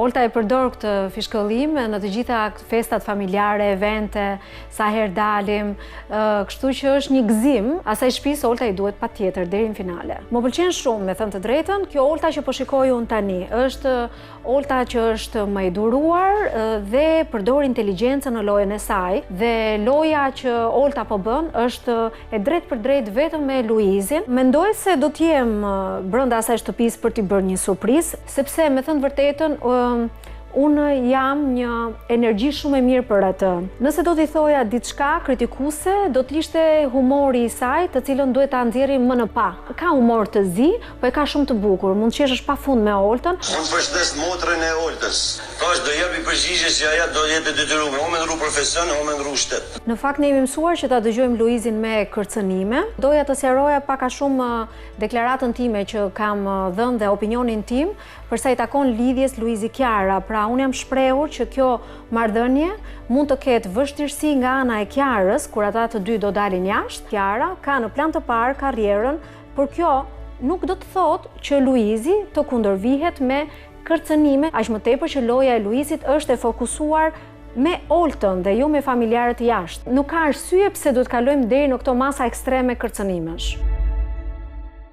Olta e përdor këtë fishkëllim në të gjitha festat familjare, evente, sa herë dalim, kështu që është një gëzim, asaj shtëpisë Olta i duhet patjetër deri në finale. Më pëlqen shumë, me thënë të drejtën, kjo Olta që po shikoj unë tani, është Olta që është më e duruar dhe përdor inteligjencën në lojën e saj, dhe loja që Olta po bën është e drejt për drejt vetëm me Luizin. Mendoj se do t'jem brenda asaj shtëpisë për t'i bërë një surprizë, sepse me thënë vërtetën unë jam një energji shumë e mirë për atë. Nëse do t'i thoja diçka kritikuese, do t'ishte humori i saj, të cilën duhet ta nxjerrim më në pa. Ka humor të zi, po e ka shumë të bukur. Mund të qeshesh pafund me Oltën. Unë përshëndes motrën e Oltës. Tash do jepi përgjigje se ajo do jetë detyruar, o me ndru profesion, o me ndru shtet. Në fakt ne jemi mësuar që ta dëgjojmë Luizin me kërcënime. Doja të sqaroja pak a shumë deklaratën time që kam dhënë dhe opinionin tim për sa i takon lidhjes Luizi Kiara. Pra unë jam shprehur që kjo marrëdhënie mund të ketë vështirësi nga ana e Kiarës, kur ata të dy do dalin jashtë. Kiara ka në plan të parë karrierën, por kjo nuk do të thotë që Luizi të kundërvihet me kërcënime, aq më tepër që loja e Luizit është e fokusuar me Oltën dhe jo me familjarët jashtë. Nuk ka arsye pse do të kalojmë deri në këto masa ekstreme kërcënimesh.